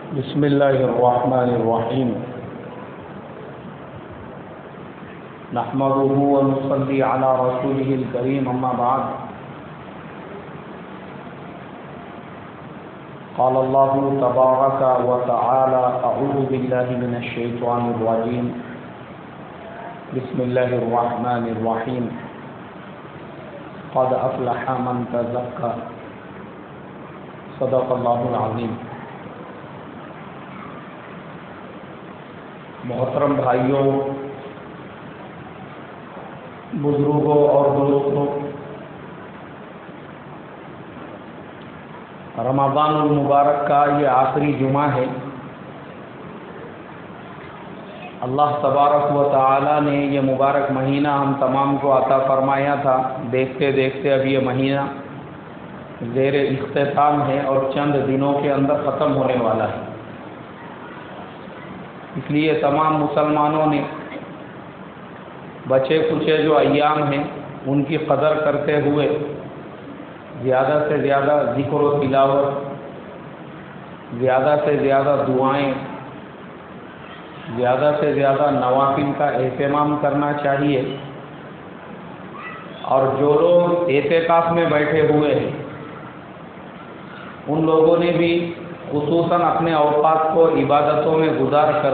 بسم اللہ الرحمن الرحیم نحمده ونصلي على رسوله الكريم اما بعد قال الله تبارك وتعالى اعوذ بالله من الشيطان الرجيم بسم الله الرحمن الرحيم قد افلح من تزكى صدق الله العظيم۔ محترم بھائیوں، بزرگوں اور دوستوں، رمضان المبارک کا یہ آخری جمعہ ہے۔ اللہ تبارک و تعالی نے یہ مبارک مہینہ ہم تمام کو عطا فرمایا تھا۔ دیکھتے دیکھتے اب یہ مہینہ زیر اختتام ہے اور چند دنوں کے اندر ختم ہونے والا ہے۔ اس لیے تمام مسلمانوں نے بچے کچے جو ایام ہیں ان کی قدر کرتے ہوئے زیادہ سے زیادہ ذکر و تلاوت، زیادہ سے زیادہ دعائیں، زیادہ سے زیادہ نوافل کا اہتمام کرنا چاہیے۔ اور جو لوگ اعتکاف میں بیٹھے ہوئے ہیں ان لوگوں نے بھی خصوصاً اپنے اوقات کو عبادتوں میں گزار کر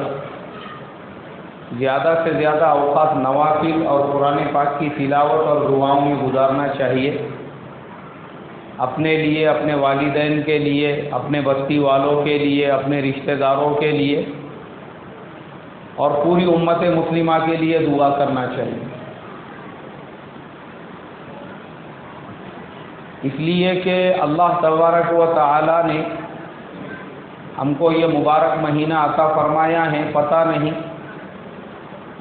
زیادہ سے زیادہ اوقات نوافل اور قرآن پاک کی تلاوت اور دعاؤں میں گزارنا چاہیے، اپنے لیے، اپنے والدین کے لیے، اپنے بستی والوں کے لیے، اپنے رشتہ داروں کے لیے اور پوری امت مسلمہ کے لیے دعا کرنا چاہیے۔ اس لیے کہ اللہ تبارک و تعالی نے ہم کو یہ مبارک مہینہ عطا فرمایا ہے، پتہ نہیں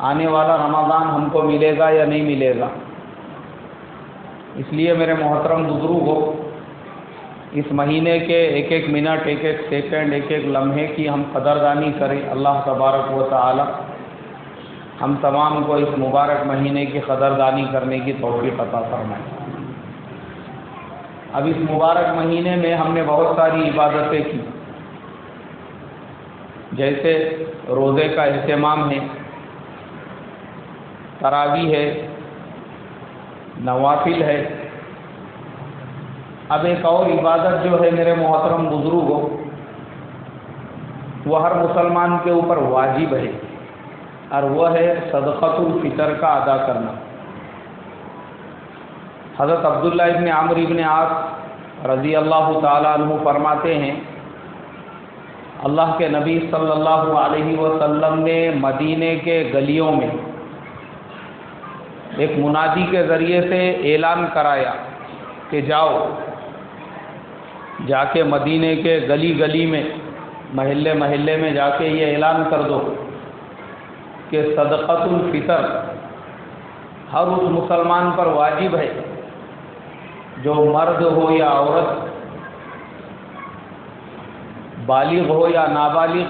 آنے والا رمضان ہم کو ملے گا یا نہیں ملے گا۔ اس لیے میرے محترم بزرگوں، اس مہینے کے ایک ایک منٹ، ایک ایک سیکنڈ، ایک ایک لمحے کی ہم قدردانی کریں۔ اللہ تبارک و تعالی ہم تمام کو اس مبارک مہینے کی قدردانی کرنے کی توفیق عطا فرمائے۔ اب اس مبارک مہینے میں ہم نے بہت ساری عبادتیں کی، جیسے روزے کا اہتمام ہے، تراویح ہے، نوافل ہے۔ اب ایک اور عبادت جو ہے میرے محترم بزرگوں، وہ ہر مسلمان کے اوپر واجب ہے، اور وہ ہے صدقۃ الفطر کا ادا کرنا۔ حضرت عبداللہ ابن عمرو ابن عاص رضی اللہ تعالیٰ عنہ فرماتے ہیں، اللہ کے نبی صلی اللہ علیہ وسلم نے مدینے کے گلیوں میں ایک منادی کے ذریعے سے اعلان کرایا کہ جاؤ، جا کے مدینے کے گلی گلی میں، محلے محلے میں جا کے یہ اعلان کر دو کہ صدقۃ الفطر ہر اس مسلمان پر واجب ہے، جو مرد ہو یا عورت، بالغ ہو یا نابالغ،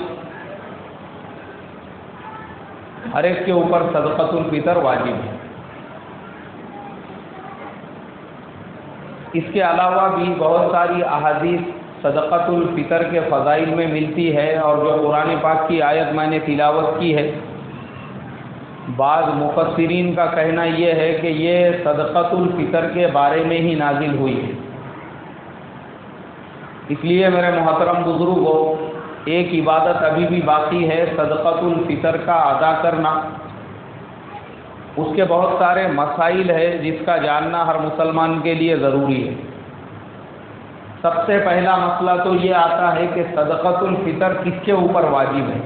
ہر ایک کے اوپر صدقۃ الفطر واجب ہے۔ اس کے علاوہ بھی بہت ساری احادیث صدقۃ الفطر کے فضائل میں ملتی ہے، اور جو قرآن پاک کی آیت میں نے تلاوت کی ہے، بعض مفسرین کا کہنا یہ ہے کہ یہ صدقۃ الفطر کے بارے میں ہی نازل ہوئی ہے۔ اس لیے میرے محترم بزرگوں، ایک عبادت ابھی بھی باقی ہے، صدقۃ الفطر کا ادا کرنا۔ اس کے بہت سارے مسائل ہے جس کا جاننا ہر مسلمان کے لیے ضروری ہے۔ سب سے پہلا مسئلہ تو یہ آتا ہے کہ صدقۃ الفطر کس کے اوپر واجب ہے،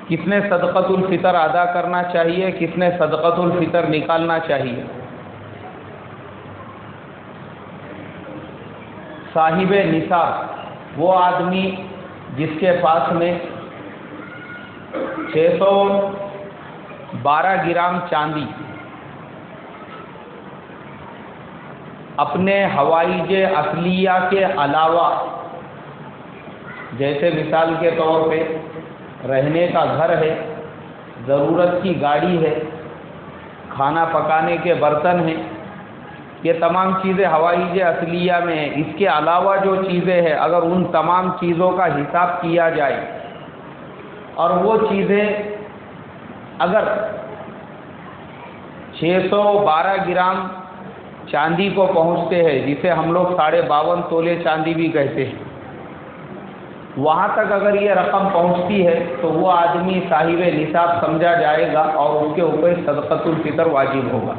کس نے صدقۃ الفطر ادا کرنا چاہیے، کس نے صدقۃ الفطر نکالنا چاہیے۔ صاحب نصاب وہ آدمی جس کے پاس میں 612 گرام چاندی اپنے حوائج اصلیہ کے علاوہ، جیسے مثال کے طور پہ رہنے کا گھر ہے، ضرورت کی گاڑی ہے، کھانا پکانے کے برتن ہیں، یہ تمام چیزیں حوائج اصلیہ میں ہیں، اس کے علاوہ جو چیزیں ہیں اگر ان تمام چیزوں کا حساب کیا جائے اور وہ چیزیں اگر 612 گرام چاندی کو پہنچتے ہیں، جسے ہم لوگ 52.5 تولے چاندی بھی کہتے ہیں، وہاں تک اگر یہ رقم پہنچتی ہے تو وہ آدمی صاحب نصاب سمجھا جائے گا اور اس کے اوپر صدقۃ الفطر واجب ہوگا۔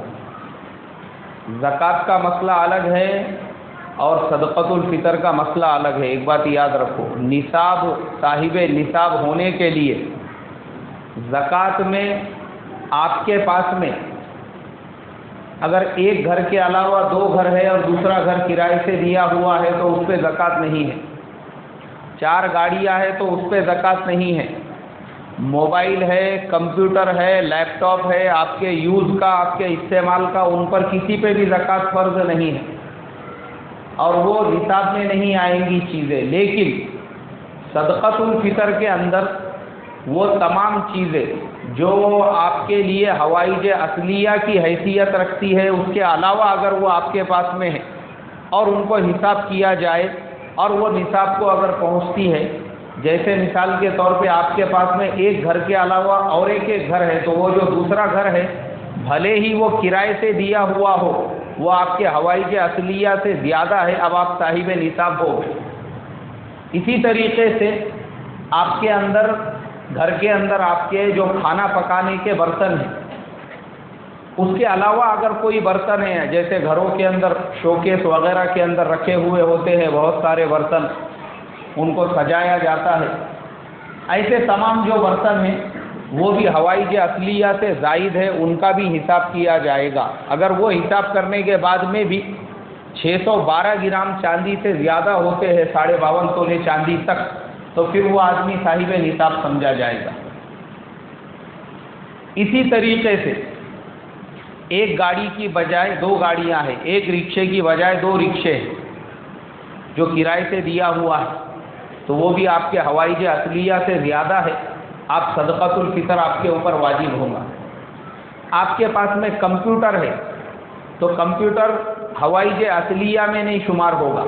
زکوٰۃ کا مسئلہ الگ ہے اور صدقۃ الفطر کا مسئلہ الگ ہے۔ ایک بات یاد رکھو، نصاب صاحب نصاب ہونے کے لیے زکوٰۃ میں آپ کے پاس میں اگر ایک گھر کے علاوہ 2 گھر ہے اور دوسرا گھر کرائے سے دیا ہوا ہے تو اس پہ زکوٰۃ نہیں ہے، 4 گاڑیاں ہیں تو اس پہ زکوٰۃ نہیں ہے، موبائل ہے، کمپیوٹر ہے، لیپ ٹاپ ہے، آپ کے یوز کا، آپ کے استعمال کا، ان پر کسی پہ بھی زکوٰۃ فرض نہیں ہے اور وہ نصاب میں نہیں آئیں گی چیزیں۔ لیکن صدقۃ الفطر کے اندر وہ تمام چیزیں جو آپ کے لیے حوائج اصلیہ کی حیثیت رکھتی ہے، اس کے علاوہ اگر وہ آپ کے پاس میں ہے اور ان کو حساب کیا جائے اور وہ نصاب کو اگر پہنچتی ہے، جیسے مثال کے طور پہ آپ کے پاس میں ایک گھر کے علاوہ اور ایک گھر ہے تو وہ جو دوسرا گھر ہے بھلے ہی وہ کرائے سے دیا ہوا ہو، وہ آپ کے حوائج اصلیہ سے زیادہ ہے، اب آپ صاحب نصاب ہو گئے۔ اسی طریقے سے آپ کے اندر گھر کے اندر آپ کے جو کھانا پکانے کے برتن ہیں، اس کے علاوہ اگر کوئی برتن ہے، جیسے گھروں کے اندر شوکیس وغیرہ کے اندر رکھے ہوئے ہوتے ہیں بہت سارے برتن، ان کو سجایا جاتا ہے، ایسے تمام جو برتن ہیں وہ بھی حوائج اصلیہ سے زائد ہے، ان کا بھی حساب کیا جائے گا۔ اگر وہ حساب کرنے کے بعد میں بھی 612 گرام چاندی سے زیادہ ہوتے ہیں، 52.5 تولے چاندی تک، تو پھر وہ آدمی صاحب نصاب سمجھا جائے گا۔ اسی طریقے سے ایک گاڑی کی بجائے 2 گاڑیاں ہیں، ایک رکشے کی بجائے 2 رکشے ہیں جو کرائے سے دیا ہوا ہے، تو وہ بھی آپ کے حوائج اصلیہ سے زیادہ ہے، آپ صدقۃ الفطر آپ کے اوپر واجب ہوگا۔ آپ کے پاس میں کمپیوٹر ہے تو کمپیوٹر حوائج اصلیہ میں نہیں شمار ہوگا۔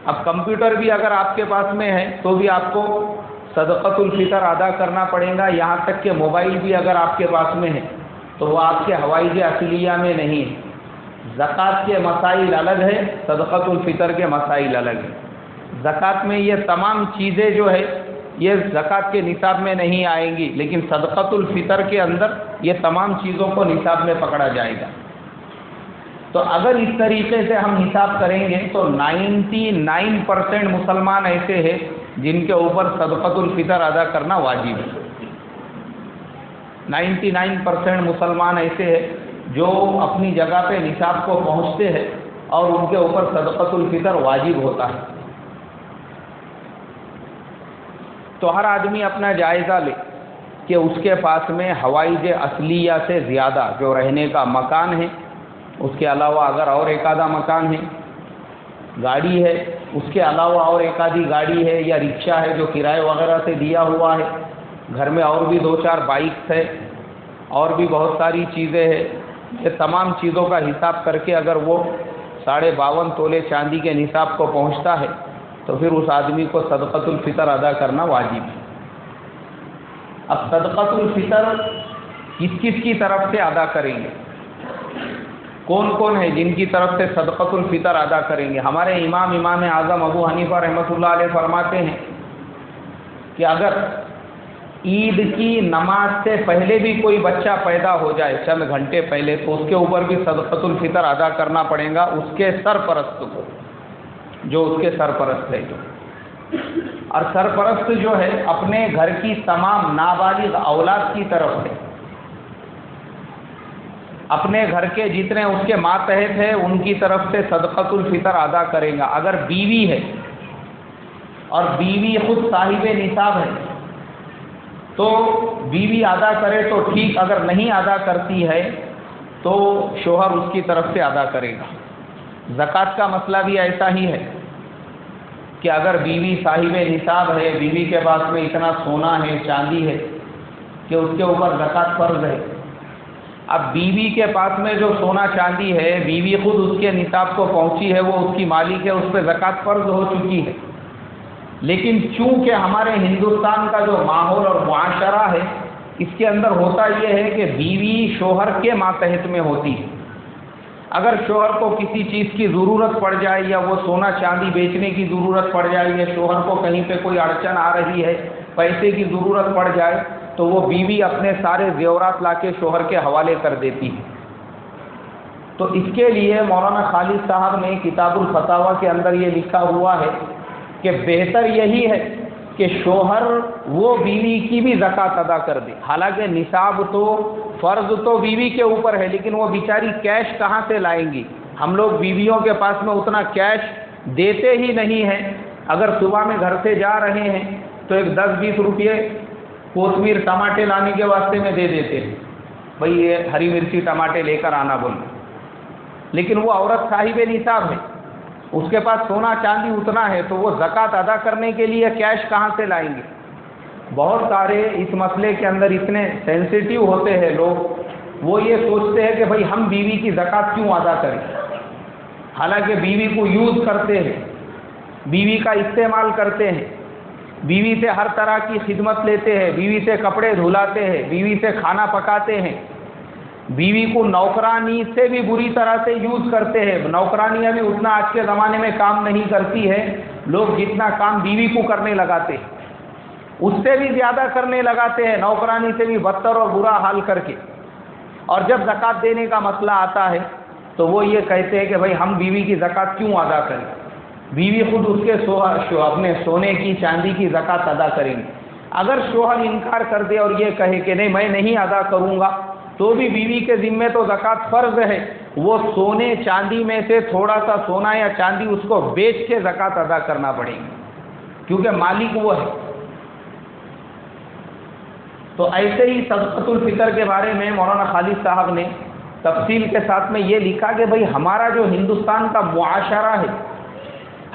اب کمپیوٹر بھی اگر آپ کے پاس میں ہے تو بھی آپ کو صدقۃ الفطر ادا کرنا پڑے گا، یہاں تک کہ موبائل بھی اگر آپ کے پاس میں ہے تو وہ آپ کے حوائج اصلیہ میں نہیں ہے۔ زکوٰۃ کے مسائل الگ ہے، صدقۃ الفطر کے مسائل الگ ہیں۔ زکوٰۃ میں یہ تمام چیزیں جو ہے یہ زکوٰۃ کے نصاب میں نہیں آئیں گی، لیکن صدقۃ الفطر کے اندر یہ تمام چیزوں کو نصاب میں پکڑا جائے گا۔ تو اگر اس طریقے سے ہم حساب کریں گے تو 99% مسلمان ایسے ہیں جن کے اوپر صدقۃ الفطر ادا کرنا واجب ہے۔ 99% مسلمان ایسے ہیں جو اپنی جگہ پہ نصاب کو پہنچتے ہیں اور ان کے اوپر صدقۃ الفطر واجب ہوتا ہے۔ تو ہر آدمی اپنا جائزہ لے کہ اس کے پاس میں حوائج اصلیہ سے زیادہ جو رہنے کا مکان ہے، اس کے علاوہ اگر اور ایک آدھا مکان ہے، گاڑی ہے، اس کے علاوہ اور ایک آدھی گاڑی ہے یا رکشہ ہے جو کرائے وغیرہ سے دیا ہوا ہے، گھر میں اور بھی 2-4 بائکس ہے اور بھی بہت ساری چیزیں ہیں، یہ تمام چیزوں کا حساب کر کے اگر وہ 52.5 تولے چاندی کے نصاب کو پہنچتا ہے تو پھر اس آدمی کو صدقۃ الفطر ادا کرنا واجب ہے۔ اب صدقۃ الفطر کس کس کی طرف سے ادا کریں گے؟ کون کون ہے جن کی طرف سے صدقۃ الفطر ادا کریں گے؟ ہمارے امام اعظم ابو حنیفہ رحمۃ اللہ علیہ فرماتے ہیں کہ اگر عید کی نماز سے پہلے بھی کوئی بچہ پیدا ہو جائے چند گھنٹے پہلے تو اس کے اوپر بھی صدقۃ الفطر ادا کرنا پڑے گا اس کے سرپرست کو، جو اس کے سرپرست ہے۔ اور سرپرست جو ہے اپنے گھر کی تمام نابالغ اولاد کی طرف سے اپنے گھر کے جتنے اس کے ماتحت ہیں ان کی طرف سے صدقۃ الفطر ادا کرے گا۔ اگر بیوی ہے اور بیوی خود صاحب نصاب ہے تو بیوی ادا کرے تو ٹھیک، اگر نہیں ادا کرتی ہے تو شوہر اس کی طرف سے ادا کرے گا۔ زکوٰۃ کا مسئلہ بھی ایسا ہی ہے کہ اگر بیوی صاحب نصاب ہے، بیوی کے پاس میں اتنا سونا ہے، چاندی ہے کہ اس کے اوپر زکوٰۃ فرض ہے، اب بیوی کے پاس میں جو سونا چاندی ہے، بیوی خود اس کے نصاب کو پہنچی ہے، وہ اس کی مالک ہے، اس پہ زکوٰۃ فرض ہو چکی ہے، لیکن چونکہ ہمارے ہندوستان کا جو ماحول اور معاشرہ ہے، اس کے اندر ہوتا یہ ہے کہ بیوی شوہر کے ماتحت میں ہوتی ہے۔ اگر شوہر کو کسی چیز کی ضرورت پڑ جائے، یا وہ سونا چاندی بیچنے کی ضرورت پڑ جائے، یا شوہر کو کہیں پہ کوئی اڑچن آ رہی ہے، پیسے کی ضرورت پڑ جائے، تو وہ بیوی اپنے سارے زیورات لا کے شوہر کے حوالے کر دیتی ہے۔ تو اس کے لیے مولانا خالد صاحب نے کتاب الفتاویٰ کے اندر یہ لکھا ہوا ہے کہ بہتر یہی ہے کہ شوہر وہ بیوی کی بھی زکوٰۃ ادا کر دے۔ حالانکہ نصاب تو فرض تو بیوی کے اوپر ہے، لیکن وہ بیچاری کیش کہاں سے لائیں گی؟ ہم لوگ بیویوں کے پاس میں اتنا کیش دیتے ہی نہیں ہیں۔ اگر صبح میں گھر سے جا رہے ہیں تو ایک 10-20 روپئے کوتمیر ٹماٹے لانے کے واسطے میں دے دیتے ہیں، بھئی یہ ہری مرچی ٹماٹے لے کر آنا بول، لیکن وہ عورت صاحب نصاب ہے، اس کے پاس سونا چاندی اتنا ہے، تو وہ زکوٰۃ ادا کرنے کے لیے کیش کہاں سے لائیں گے؟ بہت سارے اس مسئلے کے اندر اتنے سینسیٹیو ہوتے ہیں لوگ، وہ یہ سوچتے ہیں کہ بھئی ہم بیوی کی زکوٰۃ کیوں ادا کریں، حالانکہ بیوی کو یوز کرتے ہیں، بیوی کا استعمال کرتے ہیں، بیوی سے ہر طرح کی خدمت لیتے ہیں، بیوی سے کپڑے دھلاتے ہیں، بیوی سے کھانا پکاتے ہیں، بیوی کو نوکرانی سے بھی بری طرح سے یوز کرتے ہیں۔ نوکرانیاں بھی اتنا آج کے زمانے میں کام نہیں کرتی ہے، لوگ جتنا کام بیوی کو کرنے لگاتے ہیں اس سے بھی زیادہ کرنے لگاتے ہیں، نوکرانی سے بھی بدتر اور برا حال کر کے۔ اور جب زکوٰۃ دینے کا مسئلہ آتا ہے تو وہ یہ کہتے ہیں کہ بھئی ہم بیوی کی زکوٰۃ کیوں ادا کریں، بیوی خود اس کے اپنے سونے کی چاندی کی زکوٰۃ ادا کریں گے۔ اگر شوہر انکار کر دے اور یہ کہے کہ نہیں میں نہیں ادا کروں گا، تو بھی بیوی کے ذمے تو زکوٰۃ فرض ہے، وہ سونے چاندی میں سے تھوڑا سا سونا یا چاندی اس کو بیچ کے زکوٰۃ ادا کرنا پڑے گی، کیونکہ مالک وہ ہے۔ تو ایسے ہی صدقۃ الفطر کے بارے میں مولانا خالد صاحب نے تفصیل کے ساتھ میں یہ لکھا کہ بھئی ہمارا جو ہندوستان کا معاشرہ ہے،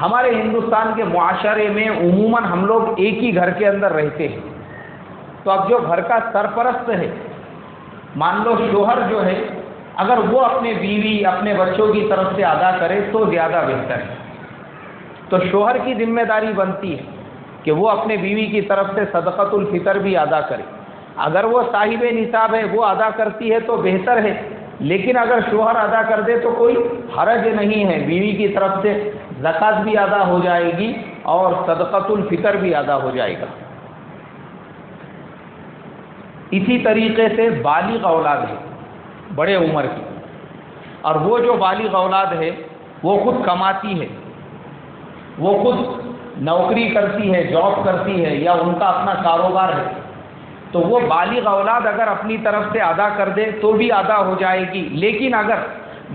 ہمارے ہندوستان کے معاشرے میں عموماً ہم لوگ ایک ہی گھر کے اندر رہتے ہیں، تو اب جو گھر کا سرپرست ہے، مان لو شوہر جو ہے، اگر وہ اپنے بیوی اپنے بچوں کی طرف سے ادا کرے تو زیادہ بہتر ہے۔ تو شوہر کی ذمہ داری بنتی ہے کہ وہ اپنے بیوی کی طرف سے صدقۃ الفطر بھی ادا کرے۔ اگر وہ صاحب نصاب ہے، وہ ادا کرتی ہے تو بہتر ہے، لیکن اگر شوہر ادا کر دے تو کوئی حرج نہیں ہے، بیوی کی طرف سے زکوٰۃ بھی ادا ہو جائے گی اور صدقۃ الفطر بھی ادا ہو جائے گا۔ اسی طریقے سے بالغ اولاد ہے بڑے عمر کی، اور وہ جو بالغ اولاد ہے وہ خود کماتی ہے، وہ خود نوکری کرتی ہے، جاب کرتی ہے، یا ان کا اپنا کاروبار ہے، تو وہ بالغ اولاد اگر اپنی طرف سے ادا کر دے تو بھی ادا ہو جائے گی۔ لیکن اگر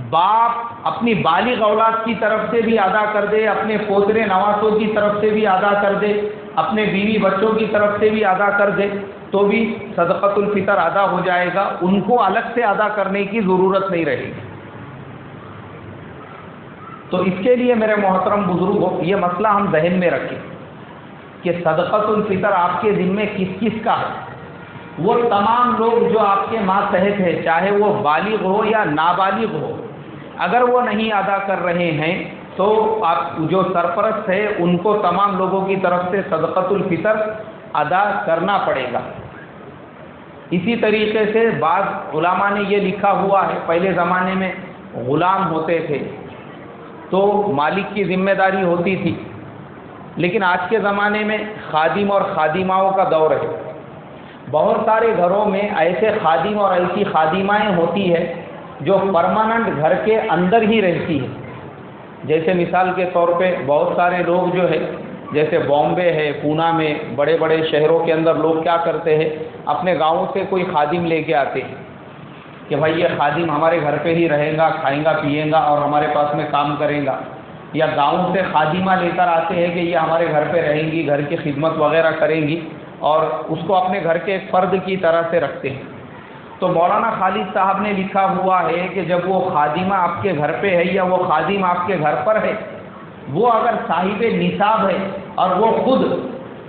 باپ اپنی بالغ اولاد کی طرف سے بھی ادا کر دے، اپنے پوترے نواسوں کی طرف سے بھی ادا کر دے، اپنے بیوی بچوں کی طرف سے بھی ادا کر دے، تو بھی صدقۃ الفطر ادا ہو جائے گا، ان کو الگ سے ادا کرنے کی ضرورت نہیں رہے گی۔ تو اس کے لیے میرے محترم بزرگوں، یہ مسئلہ ہم ذہن میں رکھیں کہ صدقۃ الفطر آپ کے ذمے کس کس کا ہے۔ وہ تمام لوگ جو آپ کے ماتحت ہے، چاہے وہ بالغ ہو یا نابالغ ہو، اگر وہ نہیں ادا کر رہے ہیں تو آپ جو سرپرست ہے ان کو تمام لوگوں کی طرف سے صدقۃ الفطر ادا کرنا پڑے گا۔ اسی طریقے سے بعض علماء نے یہ لکھا ہوا ہے، پہلے زمانے میں غلام ہوتے تھے تو مالک کی ذمہ داری ہوتی تھی، لیکن آج کے زمانے میں خادم اور خادماؤں کا دور ہے۔ بہت سارے گھروں میں ایسے خادم اور ایسی خادمائیں ہوتی ہے جو پرماننٹ گھر کے اندر ہی رہتی ہے۔ جیسے مثال کے طور پہ بہت سارے لوگ جو ہے، جیسے بامبے ہے، پونا میں، بڑے بڑے شہروں کے اندر لوگ کیا کرتے ہیں، اپنے گاؤں سے کوئی خادم لے کے آتے ہیں کہ بھائی یہ خادم ہمارے گھر پہ ہی رہے گا، کھائے گا پیے گا اور ہمارے پاس میں کام کرے گا، یا گاؤں سے خادمہ لے کر آتے ہیں کہ یہ ہمارے گھر پہ رہیں گی، گھر کی خدمت وغیرہ کریں گی، اور اس کو اپنے گھر کے ایک فرد کی طرح سے رکھتے ہیں۔ تو مولانا خالد صاحب نے لکھا ہوا ہے کہ جب وہ خادمہ آپ کے گھر پہ ہے یا وہ خادم آپ کے گھر پر ہے، وہ اگر صاحب نصاب ہے اور وہ خود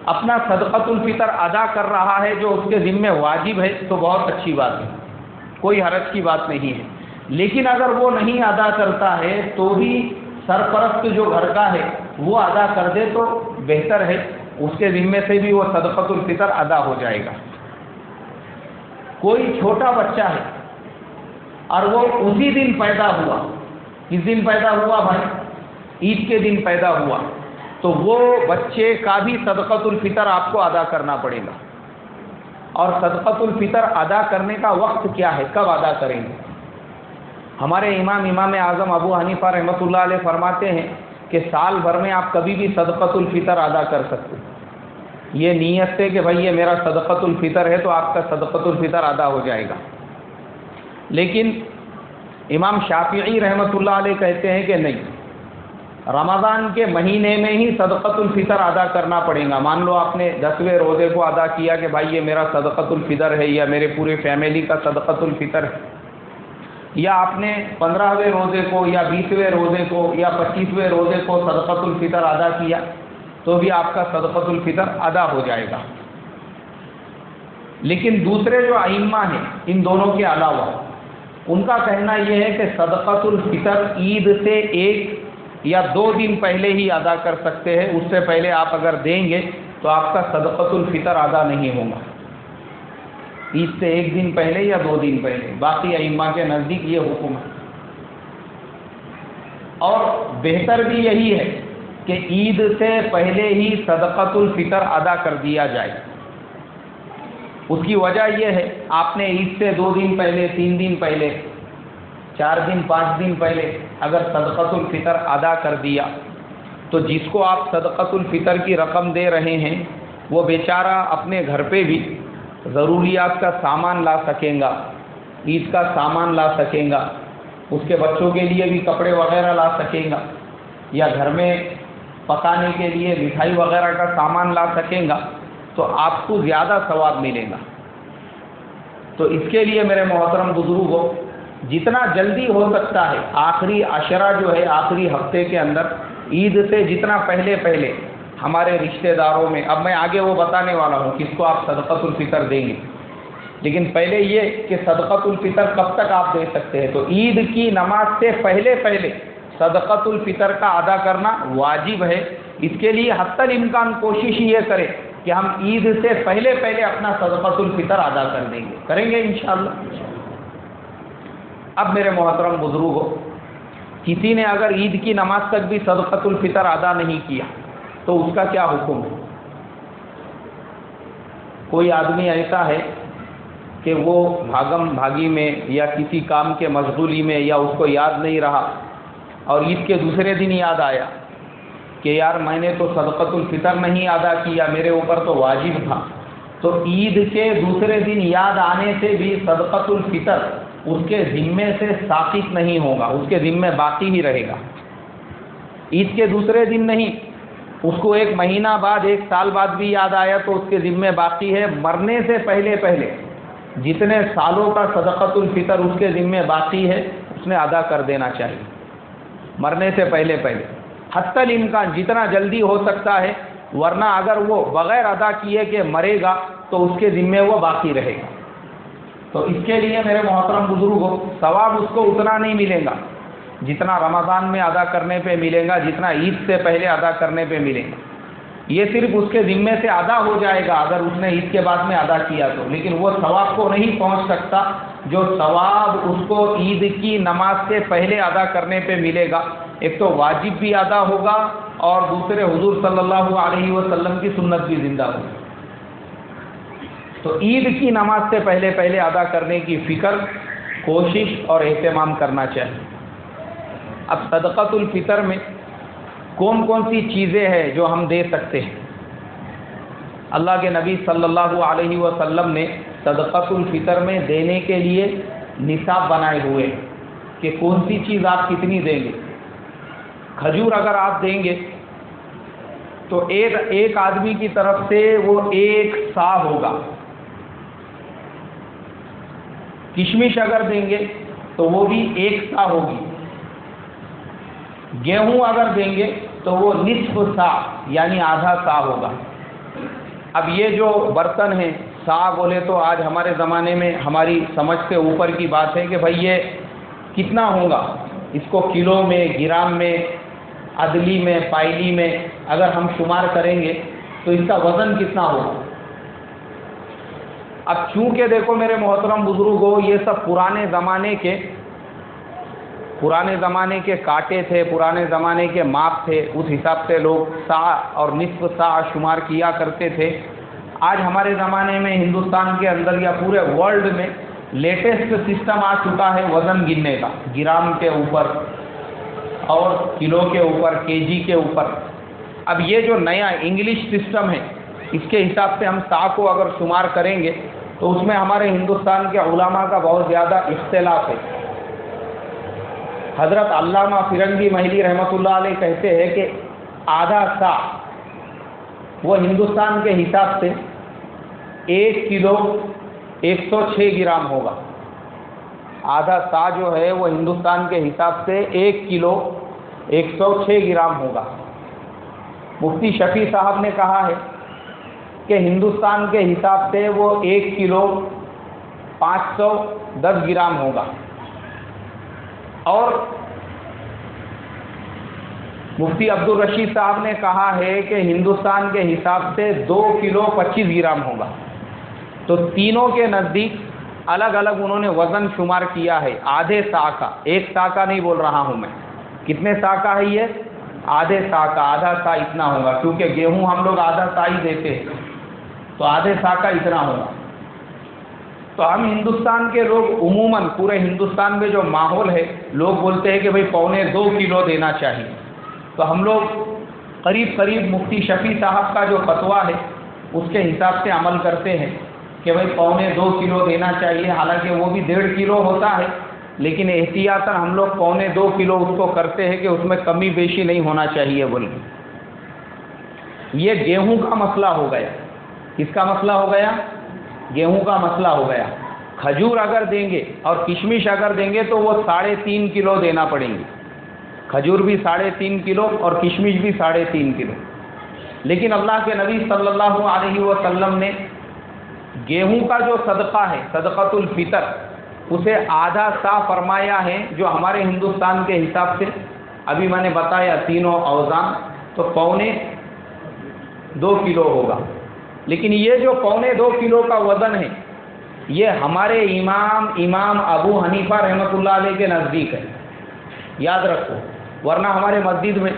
اپنا صدقۃ الفطر ادا کر رہا ہے جو اس کے ذمہ واجب ہے، تو بہت اچھی بات ہے۔ کوئی حرج کی بات نہیں ہے. لیکن اگر وہ نہیں ادا کرتا ہے تو بھی سرپرست جو گھر کا ہے وہ ادا کر دے تو بہتر ہے، اس کے ذمے سے بھی وہ صدقۃ الفطر ادا ہو جائے گا. کوئی چھوٹا بچہ ہے اور وہ اسی دن پیدا ہوا، کس دن پیدا ہوا بھائی؟ عید کے دن پیدا ہوا، تو وہ بچے کا بھی صدقۃ الفطر آپ کو ادا کرنا پڑے گا. اور صدقۃ الفطر ادا کرنے کا وقت کیا ہے، کب ادا کریں گے؟ ہمارے امام اعظم ابو حنیفہ رحمۃ اللہ علیہ فرماتے ہیں کہ سال بھر میں آپ کبھی بھی صدقۃ الفطر ادا کر سکتے. یہ نیت سے کہ بھائی یہ میرا صدقۃ الفطر ہے تو آپ کا صدقۃ الفطر ادا ہو جائے گا. لیکن امام شافعی رحمۃ اللہ علیہ کہتے ہیں کہ نہیں، رمضان کے مہینے میں ہی صدقۃ الفطر ادا کرنا پڑے گا. مان لو آپ نے 10ویں روزے کو ادا کیا کہ بھائی یہ میرا صدقۃ الفطر ہے یا میرے پورے فیملی کا صدقۃ الفطر ہے، یا آپ نے 15ویں روزے کو یا 20ویں روزے کو یا 25ویں روزے کو صدقۃ الفطر ادا کیا تو بھی آپ کا صدقۃ الفطر ادا ہو جائے گا. لیکن دوسرے جو ائمہ ہیں ان دونوں کے علاوہ، ان کا کہنا یہ ہے کہ صدقۃ الفطر عید سے 1 یا 2 دن پہلے ہی ادا کر سکتے ہیں. اس سے پہلے آپ اگر دیں گے تو آپ کا صدقۃ الفطر ادا نہیں ہوگا. عید سے 1 دن پہلے یا 2 دن پہلے، باقی ائمہ کے نزدیک یہ حکم ہے. اور بہتر بھی یہی ہے کہ عید سے پہلے ہی صدقۃ الفطر ادا کر دیا جائے. اس کی وجہ یہ ہے، آپ نے عید سے 2 دن پہلے، 3 دن پہلے، 4 دن 5 دن پہلے اگر صدقۃ الفطر ادا کر دیا تو جس کو آپ صدقۃ الفطر کی رقم دے رہے ہیں وہ بیچارہ اپنے گھر پہ بھی ضروریات کا سامان لا سکیں گا، عید کا سامان لا سکیں گا، اس کے بچوں کے لیے بھی کپڑے وغیرہ لا سکیں گا، یا گھر میں پکانے کے لیے مٹھائی وغیرہ کا سامان لا سکیں گا، تو آپ کو زیادہ ثواب ملے گا. تو اس کے لیے میرے محترم بزرگوں، جتنا جلدی ہو سکتا ہے آخری عشرہ جو ہے، آخری ہفتے کے اندر عید سے جتنا پہلے ہمارے رشتہ داروں میں، اب میں آگے وہ بتانے والا ہوں کس کو آپ صدقۃ الفطر دیں گے، لیکن پہلے یہ کہ صدقۃ الفطر کب تک آپ دے سکتے ہیں. تو عید کی نماز سے پہلے صدقۃ الفطر کا ادا کرنا واجب ہے. اس کے لیے حتی الامکان کوشش یہ کرے کہ ہم عید سے پہلے اپنا صدقۃ الفطر ادا کر دیں گے، کریں گے انشاءاللہ. اب میرے محترم بزرگوں، کسی نے اگر عید کی نماز تک بھی صدقۃ الفطر ادا نہیں کیا تو اس کا کیا حکم ہے؟ کوئی آدمی ایسا ہے کہ وہ بھاگم بھاگی میں یا کسی کام کے مشغولی میں، یا اس کو یاد نہیں رہا، اور عید کے دوسرے دن یاد آیا کہ یار میں نے تو صدقۃ الفطر نہیں ادا کیا، میرے اوپر تو واجب تھا. تو عید کے دوسرے دن یاد آنے سے بھی صدقۃ الفطر اس کے ذمے سے ساقط نہیں ہوگا، اس کے ذمے باقی ہی رہے گا. عید کے دوسرے دن نہیں، اس کو 1 مہینہ بعد، 1 سال بعد بھی یاد آیا تو اس کے ذمے باقی ہے. مرنے سے پہلے جتنے سالوں کا صدقۃ الفطر اس کے ذمے باقی ہے اس نے ادا کر دینا چاہیے، مرنے سے پہلے حتی الامکان جتنا جلدی ہو سکتا ہے. ورنہ اگر وہ بغیر ادا کیے کہ مرے گا تو اس کے ذمے وہ باقی رہے گا. تو اس کے لیے میرے محترم بزرگوں، ثواب اس کو اتنا نہیں ملے گا جتنا رمضان میں ادا کرنے پہ ملے گا، جتنا عید سے پہلے ادا کرنے پہ ملے گا. یہ صرف اس کے ذمے سے ادا ہو جائے گا اگر اس نے عید کے بعد میں ادا کیا تو، لیکن وہ ثواب کو نہیں پہنچ سکتا جو ثواب اس کو عید کی نماز سے پہلے ادا کرنے پہ ملے گا. ایک تو واجب بھی ادا ہوگا اور دوسرے حضور صلی اللہ علیہ وسلم کی سنت بھی زندہ ہوگی. تو عید کی نماز سے پہلے ادا کرنے کی فکر، کوشش اور اہتمام کرنا چاہیے. اب صدقۃ الفطر میں کون سی چیزیں ہیں جو ہم دے سکتے ہیں؟ اللہ کے نبی صلی اللہ علیہ وسلم نے صدقۃ الفطر میں دینے کے لیے نصاب بنائے ہوئے کہ کون سی چیز آپ کتنی دیں گے. کھجور اگر آپ دیں گے تو ایک آدمی کی طرف سے وہ 1 سا ہوگا. کشمش اگر دیں گے تو وہ بھی 1 سا ہوگی. گیہوں اگر دیں گے تو وہ نصف سا یعنی آدھا سا ہوگا. اب یہ جو برتن ہیں سا بولے تو آج ہمارے زمانے میں ہماری سمجھ سے اوپر کی بات ہے کہ بھائی یہ کتنا ہوگا، اس کو کلو میں، گرام میں، عدلی میں، پائلی میں اگر ہم شمار کریں گے تو اس کا وزن کتنا ہوگا۔ اب چونکہ دیکھو میرے محترم بزرگوں، یہ سب پرانے زمانے کے کانٹے تھے، پرانے زمانے کے ماپ تھے، اس حساب سے لوگ سا اور نصف سا شمار کیا کرتے تھے۔ آج ہمارے زمانے میں ہندوستان کے اندر یا پورے ورلڈ میں لیٹسٹ سسٹم آ چکا ہے وزن گننے کا، گرام کے اوپر اور کلو کے اوپر، کے جی کے اوپر۔ اب یہ جو نیا انگلش سسٹم ہے، اس کے حساب سے ہم سا کو اگر شمار کریں گے تو اس میں ہمارے ہندوستان کے علماء کا بہت زیادہ اختلاف ہے۔ حضرت علامہ فرنگی محلی رحمۃ اللہ علیہ کہتے ہیں کہ آدھا سا وہ ہندوستان کے حساب سے 1 کلو 106 گرام ہوگا۔ آدھا سا جو ہے وہ ہندوستان کے حساب سے 1 کلو 106 گرام ہوگا۔ مفتی شفیع صاحب نے کہا ہے کہ ہندوستان کے حساب سے وہ 1 کلو 510 گرام ہوگا، اور مفتی عبدالرشید صاحب نے کہا ہے کہ ہندوستان کے حساب سے 2 کلو 25 گرام ہوگا۔ تو تینوں کے نزدیک الگ الگ انہوں نے وزن شمار کیا ہے، آدھے سا کا، 1 سا کا نہیں بول رہا ہوں میں۔ کتنے سا کا ہے یہ؟ آدھے سا کا، آدھا سا اتنا ہوگا، کیونکہ گیہوں ہم لوگ آدھا سا ہی دیتے ہیں، تو آدھے سا کا اتنا ہوگا۔ تو ہم ہندوستان کے لوگ عموماً پورے ہندوستان میں جو ماحول ہے، لوگ بولتے ہیں کہ بھئی 1.25 کلو دینا چاہیے۔ تو ہم لوگ قریب مفتی شفیع صاحب کا جو فتویٰ ہے اس کے حساب سے عمل کرتے ہیں کہ بھئی 1.25 کلو دینا چاہیے، حالانکہ وہ بھی 1.5 کلو ہوتا ہے، لیکن احتیاطاً ہم لوگ 1.25 کلو اس کو کرتے ہیں کہ اس میں کمی بیشی نہیں ہونا چاہیے بول کے۔ یہ گیہوں کا مسئلہ ہو گیا۔ کس کا مسئلہ ہو گیا؟ گیہوں کا مسئلہ ہو گیا۔ کھجور اگر دیں گے اور کشمش اگر دیں گے تو وہ 3.5 کلو دینا پڑیں گے۔ کھجور بھی 3.5 کلو اور کشمش بھی 3.5 کلو۔ لیکن اللہ کے نبی صلی اللہ علیہ وسلم نے گیہوں کا جو صدقہ ہے، صدقۃ الفطر، اسے آدھا سا فرمایا ہے، جو ہمارے ہندوستان کے حساب سے ابھی میں نے بتایا تینوں اوزان، تو 2.25 کلو ہوگا۔ لیکن یہ جو 2.25 کلو کا وزن ہے، یہ ہمارے امام ابو حنیفہ رحمۃ اللہ علیہ کے نزدیک ہے، یاد رکھو، ورنہ ہمارے مسجد میں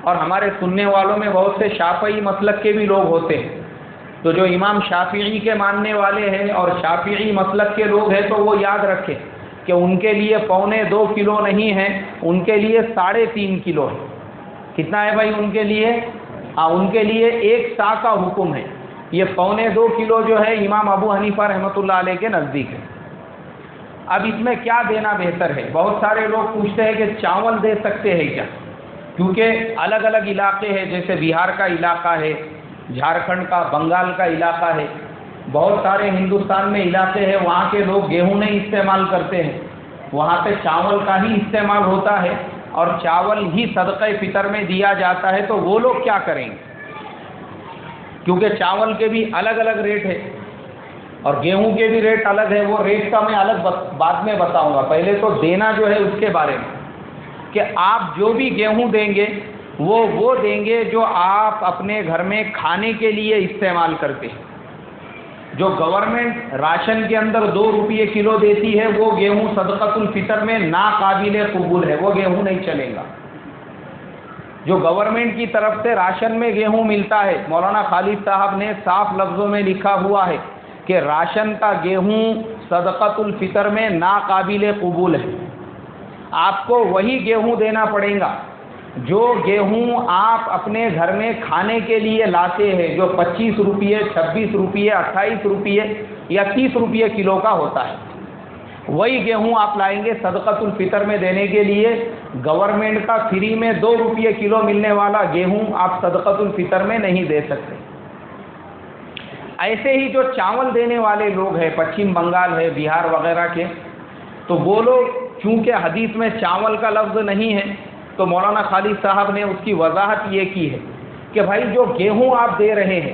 اور ہمارے سننے والوں میں بہت سے شافعی مسلک کے بھی لوگ ہوتے ہیں، تو جو امام شافعی کے ماننے والے ہیں اور شافعی مسلک کے لوگ ہیں تو وہ یاد رکھیں کہ ان کے لیے 2.25 کلو نہیں ہے، ان کے لیے 3.5 کلو ہے۔ کتنا ہے بھائی ان کے لیے؟ ان کے لیے 1 سا کا حکم ہے۔ یہ 2.25 کلو جو ہے امام ابو حنیفہ رحمۃ اللہ علیہ کے نزدیک ہے۔ اب اس میں کیا دینا بہتر ہے؟ بہت سارے لوگ پوچھتے ہیں کہ چاول دے سکتے ہیں کیا؟ کیونکہ الگ الگ علاقے ہیں، جیسے بہار کا علاقہ ہے، جھارکھنڈ کا، بنگال کا علاقہ ہے، بہت سارے ہندوستان میں علاقے ہیں، وہاں کے لوگ گیہوں نہیں استعمال کرتے ہیں، وہاں پہ چاول کا ہی استعمال ہوتا ہے اور چاول ہی صدقہ فطر میں دیا جاتا ہے، تو وہ لوگ کیا کریں گے؟ کیونکہ چاول کے بھی الگ الگ ریٹ ہے اور گیہوں کے بھی ریٹ الگ ہے، وہ ریٹ کا میں الگ بعد میں بتاؤں گا۔ پہلے تو دینا جو ہے اس کے بارے میں، کہ آپ جو بھی گیہوں دیں گے وہ دیں گے جو آپ اپنے گھر میں کھانے کے لیے استعمال کرتے ہیں۔ جو گورنمنٹ راشن کے اندر 2 روپے کلو دیتی ہے، وہ گیہوں صدقۃ الفطر میں ناقابل قبول ہے، وہ گیہوں نہیں چلے گا۔ جو گورنمنٹ کی طرف سے راشن میں گیہوں ملتا ہے، مولانا خالد صاحب نے صاف لفظوں میں لکھا ہوا ہے کہ راشن کا گیہوں صدقۃ الفطر میں ناقابل قبول ہے۔ آپ کو وہی گیہوں دینا پڑے گا جو گیہوں آپ اپنے گھر میں کھانے کے لیے لاتے ہیں، جو 25 روپے، 26 روپے، 28 روپے یا 30 روپے کلو کا ہوتا ہے، وہی گیہوں آپ لائیں گے صدقۃ الفطر میں دینے کے لیے۔ گورنمنٹ کا فری میں 2 روپے کلو ملنے والا گیہوں آپ صدقۃ الفطر میں نہیں دے سکتے۔ ایسے ہی جو چاول دینے والے لوگ ہیں، پچھم بنگال ہے، بہار وغیرہ کے، تو وہ لوگ چونکہ حدیث میں چاول کا لفظ نہیں ہے، تو مولانا خالد صاحب نے اس کی وضاحت یہ کی ہے کہ بھائی جو گیہوں آپ دے رہے ہیں،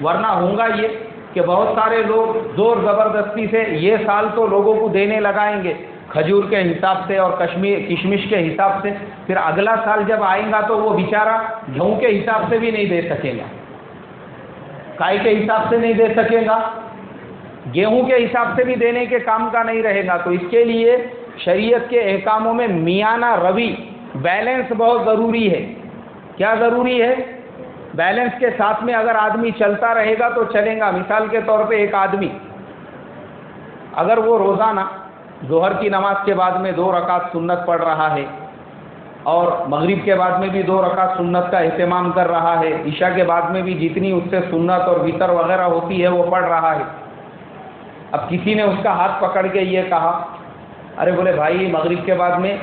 ورنہ ہوگا یہ کہ بہت سارے لوگ زور زبردستی سے یہ سال تو لوگوں کو دینے لگائیں گے کھجور کے حساب سے اور کشمش کے حساب سے، پھر اگلا سال جب آئے گا تو وہ بیچارہ گیہوں کے حساب سے بھی نہیں دے سکے گا، کائی کے حساب سے نہیں دے سکے گا، گیہوں کے حساب سے بھی دینے کے کام کا نہیں رہے گا۔ تو اس کے لیے شریعت کے احکاموں میں میانہ روی، بیلنس بہت ضروری ہے۔ کیا ضروری ہے؟ بیلنس کے ساتھ میں اگر آدمی چلتا رہے گا تو چلے گا۔ مثال کے طور پہ ایک آدمی اگر وہ روزانہ ظہر کی نماز کے بعد میں 2 رکعت سنت پڑھ رہا ہے اور مغرب کے بعد میں بھی 2 رکعت سنت کا اہتمام کر رہا ہے، عشاء کے بعد میں بھی جتنی اس سے سنت اور وتر وغیرہ ہوتی ہے وہ پڑھ رہا ہے، اب کسی نے اس کا ہاتھ پکڑ کے یہ کہا، ارے بولے بھائی مغرب کے بعد میں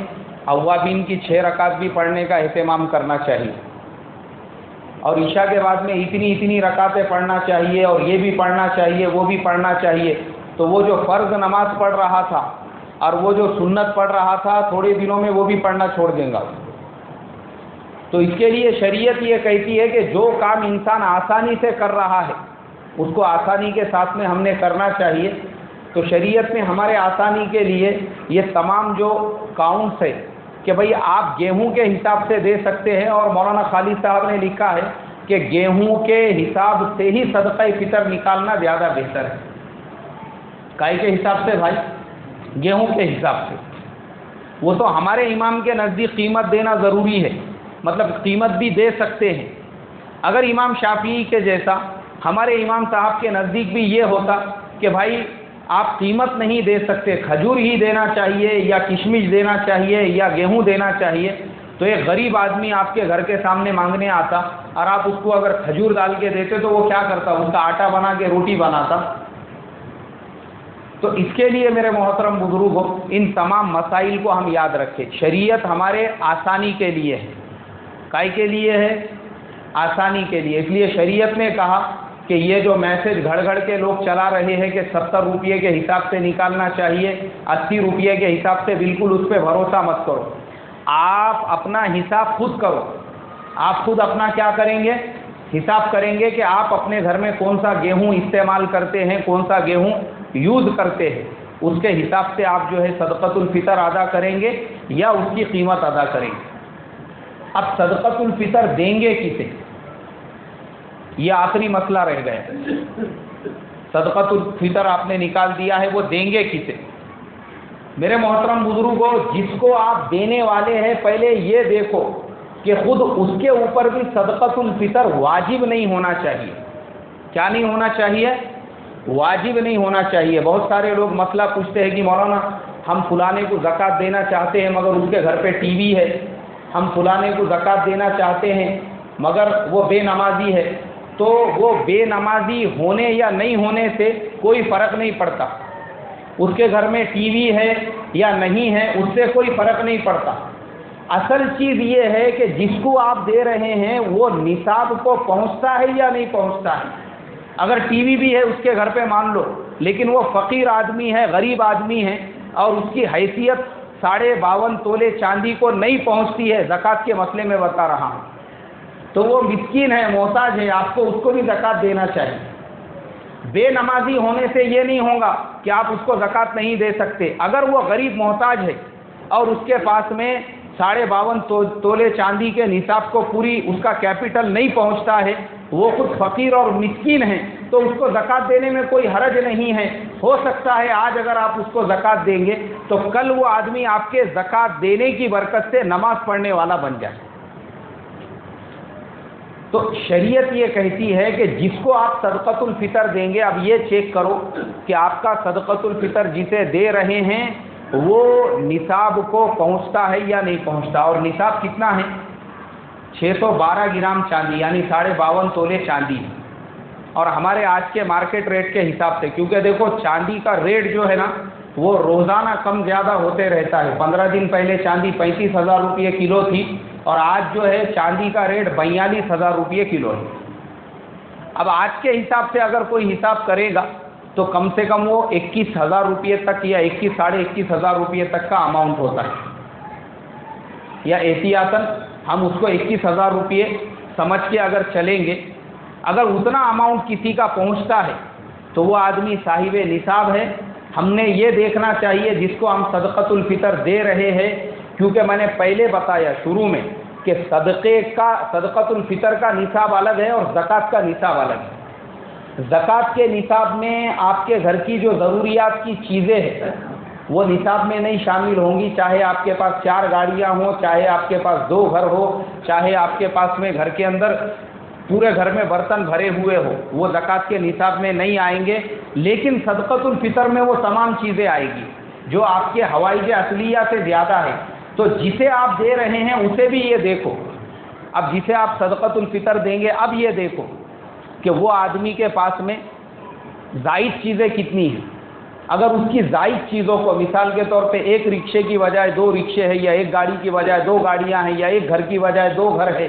اوابین کی 6 رکعت بھی پڑھنے کا اہتمام کرنا چاہیے، اور عشاء کے بعد میں اتنی رکعتیں پڑھنا چاہیے، اور یہ بھی پڑھنا چاہیے وہ بھی پڑھنا چاہیے، تو وہ جو فرض نماز پڑھ رہا تھا اور وہ جو سنت پڑھ رہا تھا تھوڑے دنوں میں وہ بھی پڑھنا چھوڑ دیں گا۔ تو اس کے لیے شریعت یہ کہتی ہے کہ جو کام انسان آسانی سے کر رہا ہے اس کو آسانی کے ساتھ میں ہم نے کرنا چاہیے۔ تو شریعت میں ہمارے آسانی کے لیے یہ تمام جو کاؤنٹس ہے کہ بھئی آپ گیہوں کے حساب سے دے سکتے ہیں، اور مولانا خالد صاحب نے لکھا ہے کہ گیہوں کے حساب سے ہی صدقہ فطر نکالنا زیادہ بہتر ہے۔ کائی کے حساب سے بھائی؟ گیہوں کے حساب سے۔ وہ تو ہمارے امام کے نزدیک قیمت دینا ضروری ہے، مطلب قیمت بھی دے سکتے ہیں۔ اگر امام شافعی کے جیسا ہمارے امام صاحب کے نزدیک بھی یہ ہوتا کہ بھائی آپ قیمت نہیں دے سکتے، کھجور ہی دینا چاہیے یا کشمش دینا چاہیے یا گیہوں دینا چاہیے، تو ایک غریب آدمی آپ کے گھر کے سامنے مانگنے آتا اور آپ اس کو اگر کھجور ڈال کے دیتے تو وہ کیا کرتا؟ اس کا آٹا بنا کے روٹی بناتا۔ تو اس کے لیے میرے محترم بزرگوں، ان تمام مسائل کو ہم یاد رکھیں۔ شریعت ہمارے آسانی کے لیے ہے۔ کائی کے لیے ہے؟ آسانی کے لیے۔ اس لیے شریعت نے کہا کہ یہ جو میسج گھڑ گھڑ کے لوگ چلا رہے ہیں کہ 70 روپئے کے حساب سے نکالنا چاہیے، 80 روپئے کے حساب سے، بالکل اس پہ بھروسہ مت کرو۔ آپ اپنا حساب خود کرو۔ آپ خود اپنا کیا کریں گے؟ حساب کریں گے کہ آپ اپنے گھر میں کون سا گیہوں استعمال کرتے ہیں، کون سا گیہوں یوز کرتے ہیں، اس کے حساب سے آپ جو ہے صدقۃ الفطر ادا کریں گے یا اس کی قیمت ادا کریں گے۔ اب صدقۃ الفطر دیں گے کسے؟ یہ آخری مسئلہ رہ گیا۔ صدقۃ الفطر آپ نے نکال دیا ہے، وہ دیں گے کسے؟ میرے محترم بزرگوں، جس کو آپ دینے والے ہیں پہلے یہ دیکھو کہ خود اس کے اوپر بھی صدقۃ الفطر واجب نہیں ہونا چاہیے۔ کیا نہیں ہونا چاہیے؟ واجب نہیں ہونا چاہیے۔ بہت سارے لوگ مسئلہ پوچھتے ہیں کہ مولانا ہم فلانے کو زکوٰۃ دینا چاہتے ہیں مگر اس کے گھر پہ ٹی وی ہے، ہم فلانے کو زکوٰۃ دینا چاہتے ہیں مگر وہ بے نمازی ہے۔ تو وہ بے نمازی ہونے یا نہیں ہونے سے کوئی فرق نہیں پڑتا، اس کے گھر میں ٹی وی ہے یا نہیں ہے اس سے کوئی فرق نہیں پڑتا۔ اصل چیز یہ ہے کہ جس کو آپ دے رہے ہیں وہ نصاب کو پہنچتا ہے یا نہیں پہنچتا ہے۔ اگر ٹی وی بھی ہے اس کے گھر پہ مان لو، لیکن وہ فقیر آدمی ہے، غریب آدمی ہے، اور اس کی حیثیت 52.5 تولے چاندی کو نہیں پہنچتی ہے، زکوٰۃ کے مسئلے میں بتا رہا ہوں، تو وہ مسکین ہے، محتاج ہے، آپ کو اس کو بھی زکوٰۃ دینا چاہیے۔ بے نمازی ہونے سے یہ نہیں ہوگا کہ آپ اس کو زکوٰۃ نہیں دے سکتے۔ اگر وہ غریب محتاج ہے اور اس کے پاس میں 52.5 تولے چاندی کے نصاب کو پوری اس کا کیپٹل نہیں پہنچتا ہے، وہ خود فقیر اور مسکین ہیں، تو اس کو زکوٰۃ دینے میں کوئی حرج نہیں ہے۔ ہو سکتا ہے آج اگر آپ اس کو زکوٰۃ دیں گے تو کل وہ آدمی آپ کے زکوٰۃ دینے کی برکت سے نماز پڑھنے والا بن جائے۔ تو شریعت یہ کہتی ہے کہ جس کو آپ صدقۃ الفطر دیں گے، اب یہ چیک کرو کہ آپ کا صدقۃ الفطر جسے دے رہے ہیں وہ نصاب کو پہنچتا ہے یا نہیں پہنچتا۔ اور نصاب کتنا ہے؟ 612 گرام چاندی، یعنی 52.5 تولے چاندی، اور ہمارے آج کے مارکیٹ ریٹ کے حساب سے، کیونکہ دیکھو چاندی کا ریٹ جو ہے نا وہ روزانہ کم زیادہ ہوتے رہتا ہے۔ 15 دن پہلے چاندی 35,000 روپئے کلو تھی، اور آج جو ہے چاندی کا ریٹ 42,000 روپئے کلو ہے۔ اب آج کے حساب سے اگر کوئی حساب کرے گا تو کم سے کم وہ 21,000 روپئے تک یا 21,000 روپئے تک کا اماؤنٹ ہوتا ہے، یا احتیاطاً ہم اس کو 21,000 روپئے سمجھ کے اگر چلیں گے اگر اتنا اماؤنٹ کسی کا پہنچتا ہے تو وہ آدمی صاحب نصاب ہے. ہم نے یہ دیکھنا چاہیے جس کو ہم صدقۃ الفطر دے رہے ہیں، کیونکہ میں نے پہلے بتایا شروع میں کہ صدقۃ الفطر کا نصاب الگ ہے اور زکوٰۃ کا نصاب الگ ہے. زکوٰۃ کے نصاب میں آپ کے گھر کی جو ضروریات کی چیزیں ہیں وہ نصاب میں نہیں شامل ہوں گی، چاہے آپ کے پاس 4 گاڑیاں ہوں، چاہے آپ کے پاس 2 گھر ہو، چاہے آپ کے پاس میں گھر کے اندر پورے گھر میں برتن بھرے ہوئے ہو، وہ زکوٰۃ کے نصاب میں نہیں آئیں گے. لیکن صدقۃ الفطر میں وہ تمام چیزیں آئے گی جو آپ کے حوائج اصلیہ سے زیادہ ہے. تو جسے آپ دے رہے ہیں اسے بھی یہ دیکھو، اب جسے آپ صدقۃ الفطر دیں گے اب یہ دیکھو کہ وہ آدمی کے پاس میں زائد چیزیں کتنی ہیں. اگر اس کی زائد چیزوں کو مثال کے طور پہ ایک رکشے کی بجائے 2 رکشے ہیں، یا ایک گاڑی کی بجائے 2 گاڑیاں ہیں، یا ایک گھر کی بجائے 2 گھر ہے،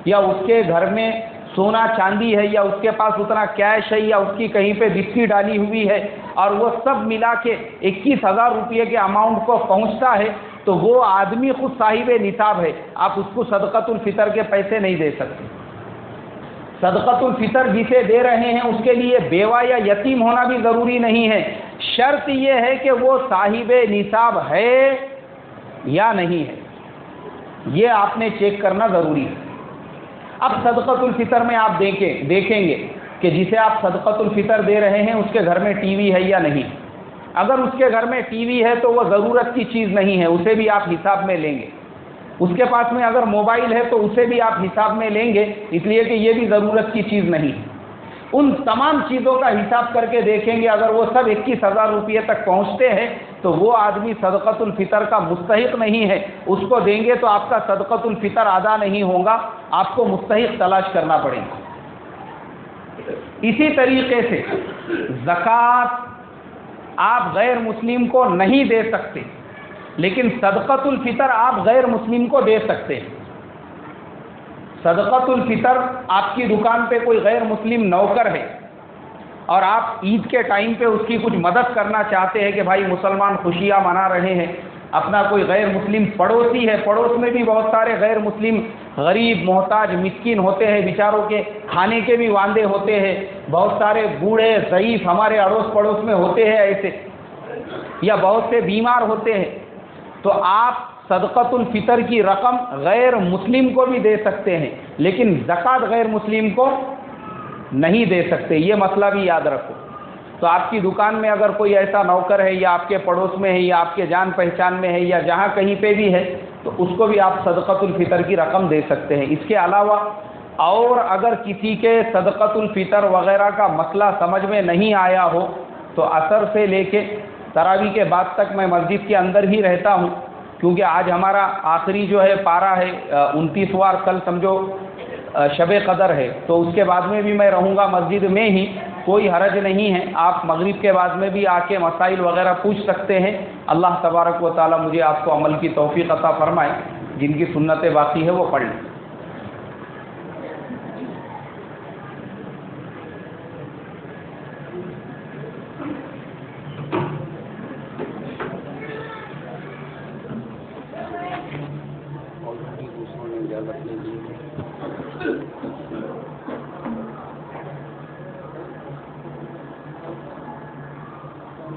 یا اس کے گھر میں سونا چاندی ہے، یا اس کے پاس اتنا کیش ہے، یا اس کی کہیں پہ بستی ڈالی ہوئی ہے، اور وہ سب ملا کے 21,000 روپئے کے اماؤنٹ کو پہنچتا ہے، تو وہ آدمی خود صاحب نصاب ہے. آپ اس کو صدقۃ الفطر کے پیسے نہیں دے سکتے. صدقۃ الفطر جسے دے رہے ہیں اس کے لیے بیوہ یا یتیم ہونا بھی ضروری نہیں ہے، شرط یہ ہے کہ وہ صاحب نصاب ہے یا نہیں ہے، یہ آپ نے چیک کرنا ضروری ہے. اب صدقۃ الفطر میں آپ دیکھیں گے کہ جسے آپ صدقۃ الفطر دے رہے ہیں اس کے گھر میں ٹی وی ہے یا نہیں. اگر اس کے گھر میں ٹی وی ہے تو وہ ضرورت کی چیز نہیں ہے، اسے بھی آپ حساب میں لیں گے. اس کے پاس میں اگر موبائل ہے تو اسے بھی آپ حساب میں لیں گے، اس لیے کہ یہ بھی ضرورت کی چیز نہیں ہے. ان تمام چیزوں کا حساب کر کے دیکھیں گے، اگر وہ سب 21,000 روپئے تک پہنچتے ہیں تو وہ آدمی صدقۃ الفطر کا مستحق نہیں ہے. اس کو دیں گے تو آپ کا صدقۃ الفطر ادا نہیں ہوگا، آپ کو مستحق تلاش کرنا پڑے گا. اسی طریقے سے زکوٰۃ آپ غیر مسلم کو نہیں دے سکتے، لیکن صدقۃ الفطر آپ غیر مسلم کو دے سکتے ہیں. صدقۃ الفطر آپ کی دکان پہ کوئی غیر مسلم نوکر ہے اور آپ عید کے ٹائم پہ اس کی کچھ مدد کرنا چاہتے ہیں کہ بھائی مسلمان خوشیاں منا رہے ہیں، اپنا کوئی غیر مسلم پڑوسی ہے، پڑوس میں بھی بہت سارے غیر مسلم غریب محتاج مسکین ہوتے ہیں، بیچاروں کے کھانے کے بھی واندے ہوتے ہیں، بہت سارے بوڑھے ضعیف ہمارے اڑوس پڑوس میں ہوتے ہیں ایسے، یا بہت سے بیمار ہوتے ہیں. تو آپ صدقۃ الفطر کی رقم غیر مسلم کو بھی دے سکتے ہیں، لیکن زکوٰۃ غیر مسلم کو نہیں دے سکتے. یہ مسئلہ بھی یاد رکھو. تو آپ کی دکان میں اگر کوئی ایسا نوکر ہے یا آپ کے پڑوس میں ہے یا آپ کے جان پہچان میں ہے یا جہاں کہیں پہ بھی ہے تو اس کو بھی آپ صدقۃ الفطر کی رقم دے سکتے ہیں. اس کے علاوہ اور اگر کسی کے صدقۃ الفطر وغیرہ کا مسئلہ سمجھ میں نہیں آیا ہو تو عصر سے لے کے تراویح کے بعد تک میں مسجد کے اندر ہی رہتا ہوں، کیونکہ آج ہمارا آخری جو ہے پارہ ہے 29واں، کل سمجھو شب قدر ہے، تو اس کے بعد میں بھی میں رہوں گا مسجد میں ہی، کوئی حرج نہیں ہے. آپ مغرب کے بعد میں بھی آ کے مسائل وغیرہ پوچھ سکتے ہیں. اللہ تبارک و تعالی مجھے آپ کو عمل کی توفیق عطا فرمائے. جن کی سنتیں باقی ہے وہ پڑھ لیں.